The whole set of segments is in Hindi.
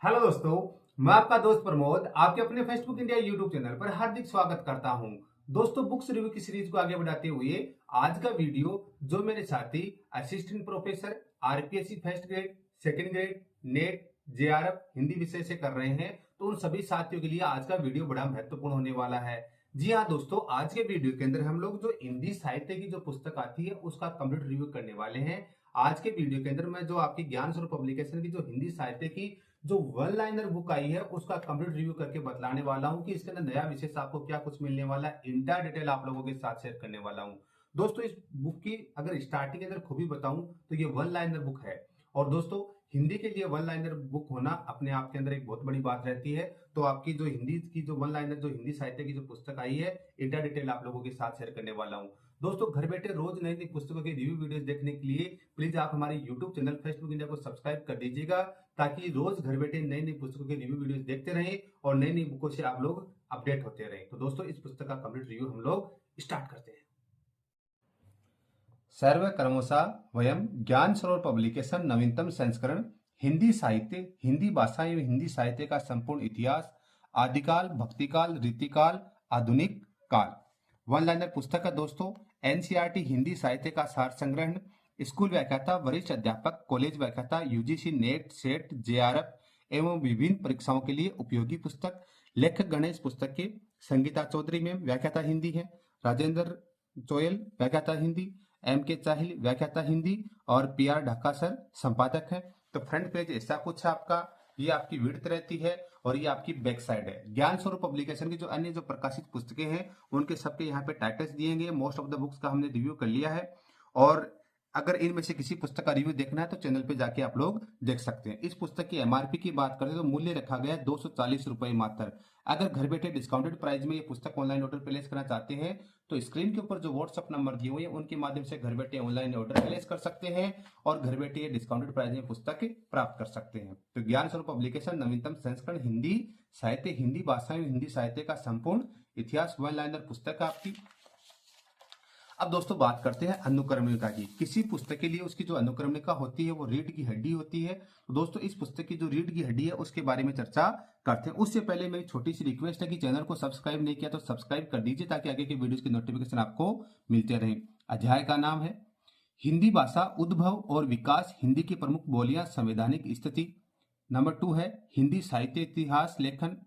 हेलो दोस्तों, मैं आपका दोस्त प्रमोद आपके अपने फेसबुक इंडिया यूट्यूब चैनल पर हार्दिक स्वागत करता हूं। दोस्तों, बुक्स रिव्यू की सीरीज को आगे बढ़ाते हुए आज का वीडियो जो मेरे साथी assistant professor RPSC first grade, second grade, net, JRF Hindi विषय से कर रहे हैं, तो उन सभी साथियों के लिए आज का वीडियो बड़ा महत्वपूर्ण होने वाला है। जी हाँ दोस्तों, आज के वीडियो के अंदर हम लोग जो हिंदी साहित्य की जो पुस्तक आती है उसका कंप्लीट रिव्यू करने वाले हैं। आज के वीडियो के अंदर मैं जो आपकी ज्ञान स्वरूप पब्लिकेशन की जो हिंदी साहित्य की जो वन लाइनर बुक आई है उसका कंप्लीट रिव्यू करके बतलाने वाला हूं कि इसके अंदर नया विशेष आपको क्या कुछ मिलने वाला है। इंटायर डिटेल आप लोगों के साथ शेयर करने वाला हूं। दोस्तों, इस बुक की अगर स्टार्टिंग के अंदर खूबी बताऊं तो ये वन लाइनर बुक है। और दोस्तों, हिंदी के लिए वन लाइनर बुक होना अपने आप के अंदर एक बहुत बड़ी बात रहती है। तो आपकी जो हिंदी की जो वन लाइनर जो हिंदी साहित्य की जो पुस्तक आई है, इंटायर डिटेल आप लोगों के साथ शेयर करने वाला हूं। दोस्तों, घर बैठे रोज नई नई पुस्तकों के रिव्यू वीडियोस देखने के लिए प्लीज आप हमारे यूट्यूब चैनल फेसबुक इंडिया को सब्सक्राइब कर दीजिएगा, ताकि रोज घर बैठे नई नई पुस्तकों के रिव्यू वीडियोस देखते रहें और नई नई बुकों से आप लोग अपडेट होते रहें। तो दोस्तों, इस पुस्तक का कंप्लीट रिव्यू हम लोग स्टार्ट करते हैं। सर्व कर्मोसा वयम ज्ञान सरोवर पब्लिकेशन नवीनतम संस्करण हिंदी साहित्य, हिंदी भाषा एवं हिंदी साहित्य का संपूर्ण इतिहास, आदिकाल, भक्तिकाल, रीतिकाल, आधुनिक काल। वन लाइनर पुस्तक है दोस्तों। एनसीईआरटी हिंदी साहित्य का सार संग्रहण, स्कूल व्याख्याता, वरिष्ठ अध्यापक, कॉलेज व्याख्याता, यूजीसी, नेट, सेट, जेआरएफ एवं विभिन्न परीक्षाओं के लिए उपयोगी पुस्तक। लेखक गणेश पुस्तक के संगीता चौधरी में व्याख्याता हिंदी है, राजेंद्र चोयल व्याख्याता हिंदी, एम के चाहिल व्याख्याता हिंदी और पी आर ढक्का सर संपादक है। तो फ्रंट पेज ऐसा कुछ आपका, ये आपकी विड्थ रहती है और ये आपकी बैक साइड है। ज्ञान स्वरूप पब्लिकेशन की जो अन्य जो प्रकाशित पुस्तकें हैं उनके सबके यहाँ पे टाइटल्स दिए गए। मोस्ट ऑफ द बुक्स का हमने रिव्यू कर लिया है और अगर इनमें से किसी पुस्तक का रिव्यू देखना है तो चैनल पे जाके आप लोग देख सकते हैं। इस पुस्तक की एमआरपी की बात करें तो मूल्य रखा गया है 240 रुपए मात्र। अगर घर बैठे डिस्काउंटेड प्राइस में ये पुस्तक ऑनलाइन ऑर्डर प्लेस करना चाहते हैं तो स्क्रीन के ऊपर जो व्हाट्सएप नंबर दिए हुए हैं उनके माध्यम से घर बैठे ऑनलाइन ऑर्डर प्लेस कर सकते हैं और घर बैठे ये डिस्काउंटेड प्राइस में पुस्तक प्राप्त कर सकते हैं। तो ज्ञान स्वरूप पब्लिकेशन नवीनतम संस्करण हिंदी साहित्य, हिंदी भाषा में हिंदी साहित्य का संपूर्ण इतिहास वन लाइनर पुस्तक आपकी। अब दोस्तों बात करते हैं अनुक्रमणिका की। किसी पुस्तक के लिए उसकी जो अनुक्रमणिका होती है वो रीढ़ की हड्डी होती है। तो दोस्तों, इस पुस्तक की जो रीढ़ की हड्डी है उसके बारे में चर्चा करते हैं। उससे पहले मेरी छोटी सी रिक्वेस्ट है कि चैनल को सब्सक्राइब नहीं किया तो सब्सक्राइब कर दीजिए ताकि आगे के वीडियोस की नोटिफिकेशन आपको मिलते रहे। अध्याय का नाम है हिंदी भाषा उद्भव और विकास, हिंदी की प्रमुख बोलियां, संवैधानिक स्थिति। नंबर 2 है हिंदी साहित्य इतिहास लेखन,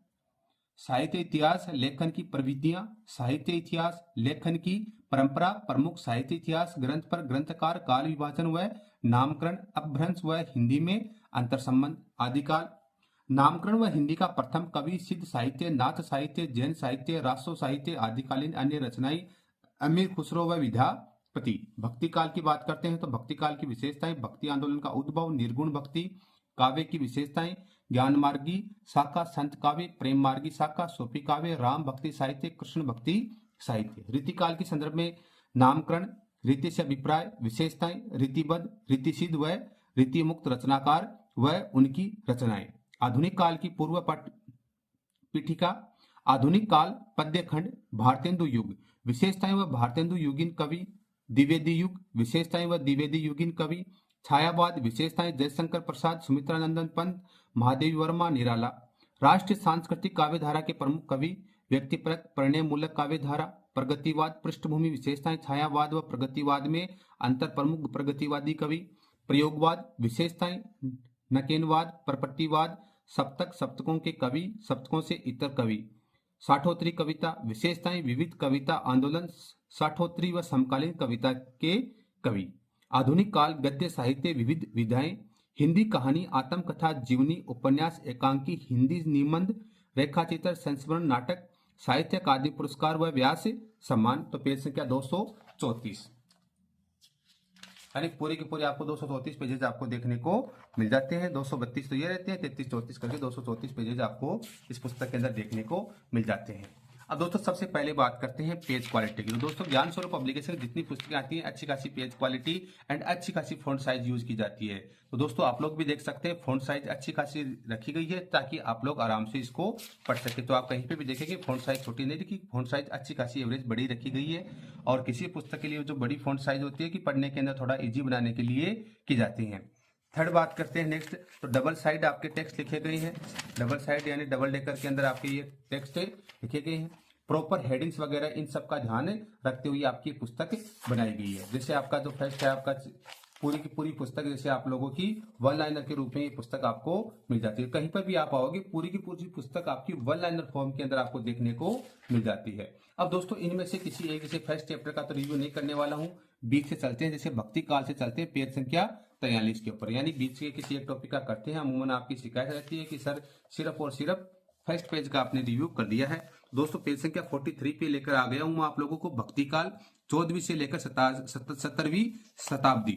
साहित्य इतिहास लेखन की प्रविधियां, साहित्य इतिहास लेखन की परंपरा, प्रमुख साहित्य इतिहास ग्रंथ पर ग्रंथकार, काल विभाजन व नामकरण, अपभ्रंश व हिंदी में अंतर संबंध। आदिकाल, नामकरण व हिंदी का प्रथम कवि, सिद्ध साहित्य, नाथ साहित्य, जैन साहित्य, राष्ट्र साहित्य, आदिकालीन अन्य रचनाएं, अमीर खुसरो व विद्यापति। भक्ति काल की बात करते हैं तो भक्ति काल की विशेषताएं, भक्ति आंदोलन का उद्भव, निर्गुण भक्ति, काव्य की विशेषताएं, ज्ञान मार्गी शाखा, संत काव्य, प्रेम मार्गी शाखा, सूफी काव्य, राम भक्ति साहित्य, कृष्ण भक्ति साहित्य। रीतिकाल के संदर्भ में नामकरण, रीति से अभिप्राय, विशेषताएं, रीतिबद्ध, रीतिसिद्ध व रीति मुक्त रचनाकार व उनकी रचनाएं। आधुनिक काल की पूर्व पीठिका, आधुनिक काल, पद्य खंड, भारतेंदु युग, विशेषताएं व भारतेंदु युगीन कवि, द्विवेदी युग, विशेषताएं व द्विवेदी युगीन कवि, छायावाद, विशेषताएं, जयशंकर प्रसाद, सुमित्रानंदन पंत, महादेवी वर्मा, निराला। राष्ट्रीय सांस्कृतिक काव्यधारा के प्रमुख कवि, व्यक्तिपरक प्रणय मूलक काव्यधारा, प्रगतिवाद, पृष्ठभूमि, विशेषताएं, छायावाद व प्रगतिवाद में अंतर, प्रमुख प्रगतिवादी कवि, प्रयोगवाद, विशेषताएं, नकेनवाद, प्रपत्तिवाद, सप्तक, सप्तकों के कवि, सप्तकों से इतर कवि, साठोत्री कविता, विशेषताएं, विविध कविता आंदोलन, साठोत्री व समकालीन कविता के कवि। आधुनिक काल, गद्य साहित्य, विविध विधाएं, हिंदी कहानी, आत्मकथा, जीवनी, उपन्यास, एकांकी, हिंदी निबंध, रेखाचित्र, संस्मरण, नाटक, साहित्य अकादमी पुरस्कार व व्यास सम्मान। तो पेज संख्या 234, यानी पूरे के पूरे आपको 234 पेजेज आपको देखने को मिल जाते हैं। 232 तो ये रहते हैं, 33-34 करके 234 पेजेज आपको इस पुस्तक के अंदर देखने को मिल जाते हैं। अब दोस्तों सबसे पहले बात करते हैं पेज क्वालिटी की। तो दोस्तों, ज्ञान स्वरूप पब्लिकेशन की जितनी पुस्तकें आती हैं अच्छी खासी पेज क्वालिटी एंड अच्छी खासी फॉन्ट साइज यूज की जाती है। तो दोस्तों आप लोग भी देख सकते हैं फॉन्ट साइज अच्छी खासी रखी गई है ताकि आप लोग आराम से इसको पढ़ सके। तो आप कहीं पे भी देखेंगे फॉन्ट साइज छोटी नहीं रखी, फॉन्ट साइज अच्छी खासी एवरेज बड़ी रखी गई है। और किसी पुस्तक के लिए जो बड़ी फॉन्ट साइज होती है कि पढ़ने के अंदर थोड़ा ईजी बनाने के लिए की जाती है। थर्ड बात करते हैं नेक्स्ट, तो डबल साइड आपके टेक्स्ट लिखे गए हैं, डबल साइड यानी डबल डेकर के अंदर आपके ये टेक्स्ट लिखे गए हैं। प्रॉपर हेडिंग्स वगैरह इन सब का ध्यान रखते हुए आपकी पुस्तक बनाई गई है। जैसे आपका जो फर्स्ट है आपका पूरी की पूरी पुस्तक जैसे आप लोगों की वन लाइनर के रूप में ये पुस्तक आपको मिल जाती है। कहीं पर भी आप आओगे पूरी की पूरी पुस्तक आपकी वन लाइनर फॉर्म के अंदर आपको देखने को मिल जाती है। अब दोस्तों इनमें से किसी एक जैसे फर्स्ट चैप्टर का तो रिव्यू नहीं करने वाला हूँ, बीच से चलते हैं, जैसे भक्ति काल से चलते हैं पेज संख्या 43 के ऊपर, यानी बीच के किसी एक टॉपिक का करते हैं। अमूमन आपकी शिकायत रहती है कि सर सिर्फ और सिर्फ फर्स्ट पेज का आपने रिव्यू कर दिया है। दोस्तों पेज संख्या 43 पे लेकर आ गया हूं मैं आप लोगों को भक्ति काल 14वीं से लेकर 17वीं शताब्दी।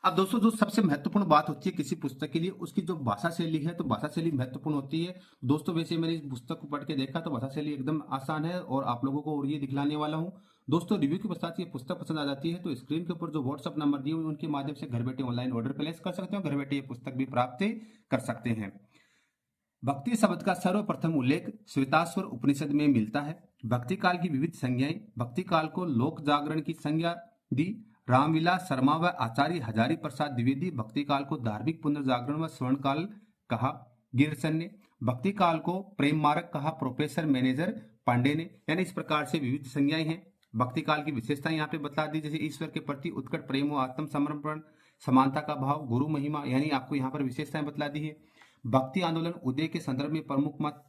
अब दोस्तों जो सबसे महत्वपूर्ण बात होती है किसी पुस्तक के लिए उसकी जो भाषा शैली है, तो भाषा शैली महत्वपूर्ण होती है। दोस्तों वैसे मैंने इस पुस्तक को पढ़ के देखा तो भाषा शैली एकदम आसान है और आप लोगों को और ये दिखलाने वाला हूँ। दोस्तों रिव्यू के पश्चात ये पुस्तक पसंद आ जाती है तो स्क्रीन के ऊपर जो व्हाट्सअप नंबर दिए हुए उनके माध्यम से घर बैठे ऑनलाइन ऑर्डर प्लेस कर सकते हो, घर बैठे ये पुस्तक भी प्राप्त कर सकते हैं। भक्ति शब्द का सर्वप्रथम उल्लेख श्वेताश्वर उपनिषद में मिलता है। भक्ति काल की विविध संज्ञाएं, भक्ति काल को लोक जागरण की संज्ञा दी। रामविलास शर्मा व आचार्य हजारी प्रसाद द्विवेदी भक्ति काल को धार्मिक पुनर्जागरण व स्वर्ण काल कहा। गिरसन ने भक्ति काल को प्रेम मार्ग कहा। प्रोफेसर मैनेजर पांडे ने, यानी इस प्रकार से विविध संज्ञाएं हैं। भक्ति काल की विशेषता यहाँ पे बता दी, जैसे ईश्वर के प्रति उत्कट प्रेम व आत्म समर्पण, समानता का भाव, गुरु महिमा, यानी आपको यहाँ पर विशेषताएं बतला दी है। भक्ति आंदोलन उदय के संदर्भ में प्रमुख मत,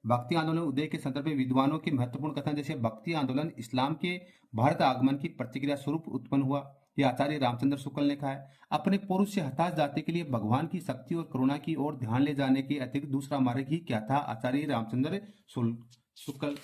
भक्ति आंदोलन उदय के संदर्भ में विद्वानों के महत्वपूर्ण कथन, जैसे भक्ति आंदोलन इस्लाम के भारत आगमन की प्रतिक्रिया स्वरूप उत्पन्न हुआ, ये आचार्य रामचंद्र शुक्ल ने कहा है। अपने पुरुष से हताश जाति के लिए भगवान की शक्ति और करुणा की ओर ध्यान ले जाने के अतिरिक्त दूसरा मार्ग ही क्या था, आचार्य रामचंद्र शुक्ल।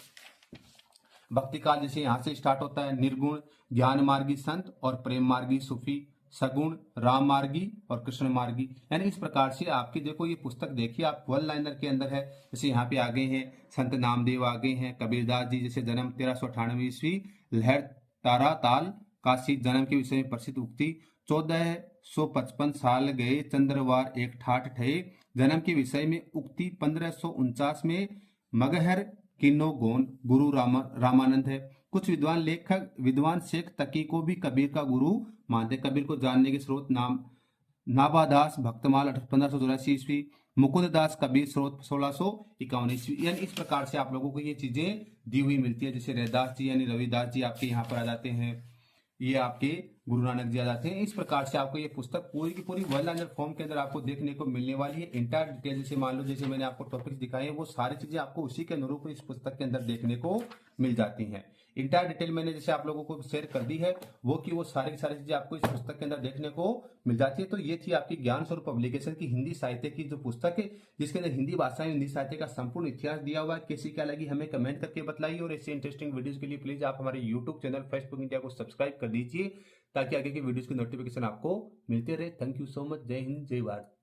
भक्ति काल जैसे यहाँ से स्टार्ट होता है, निर्गुण ज्ञान मार्गी संत और प्रेम मार्गी सूफी, सगुण राम मार्गी और कृष्ण मार्गी, यानी इस प्रकार से आपकी देखो ये पुस्तक देखिए आप वन लाइनर के अंदर है। जैसे यहाँ पे आगे हैं संत नामदेव आगे हैं, कबीरदास जी जैसे जन्म 1398 ईस्वी, लहर तारा ताल काशी, जन्म के विषय में प्रसिद्ध उक्ति 1455 साल गए चंद्रवार एक ठाठ ठहे, जन्म के विषय में उक्ति 1549 में मगहर किन्नो गोन, गुरु रामानंद है। कुछ विद्वान शेख तकी को भी कबीर का गुरु मानते। कबीर को जानने के स्रोत नाबादास भक्तमाल 1584 ईस्वी, मुकुंद दास कबीर स्रोत 1651 ईस्वी, यानी इस प्रकार से आप लोगों को ये चीजें दी हुई मिलती है। जैसे रैदास जी यानी रविदास जी आपके यहाँ पर आ जाते हैं, ये आपके गुरु नानक जी आ जाते हैं। इस प्रकार से आपको ये पुस्तक पूरी की पूरी वन लाइनर फॉर्म के अंदर आपको देखने को मिलने वाली है। इंटायर डिटेल जैसे मान लो जैसे मैंने आपको टॉपिक्स दिखाए हैं वो सारी चीजें आपको उसी के अनुरूप इस पुस्तक के अंदर देखने को मिल जाती हैं। इंटायर डिटेल मैंने जैसे आप लोगों को शेयर कर दी है वो कि वो सारी की सारी चीजें आपको इस पुस्तक के अंदर देखने को मिल जाती है। तो ये थी आपकी ज्ञान स्वरूप पब्लिकेशन की हिंदी साहित्य की जो पुस्तक है, जिसके अंदर हिंदी भाषा में हिंदी साहित्य का संपूर्ण इतिहास दिया हुआ है। कैसी क्या लगी हमें कमेंट करके बताइए और ऐसे इंटरेस्टिंग वीडियोस के लिए प्लीज आप हमारे यूट्यूब चैनल फेसबुक इंडिया को सब्सक्राइब कर दीजिए ताकि आगे की वीडियोस की नोटिफिकेशन आपको मिलते रहे। Thank you so much. जय हिंद, जय भारत।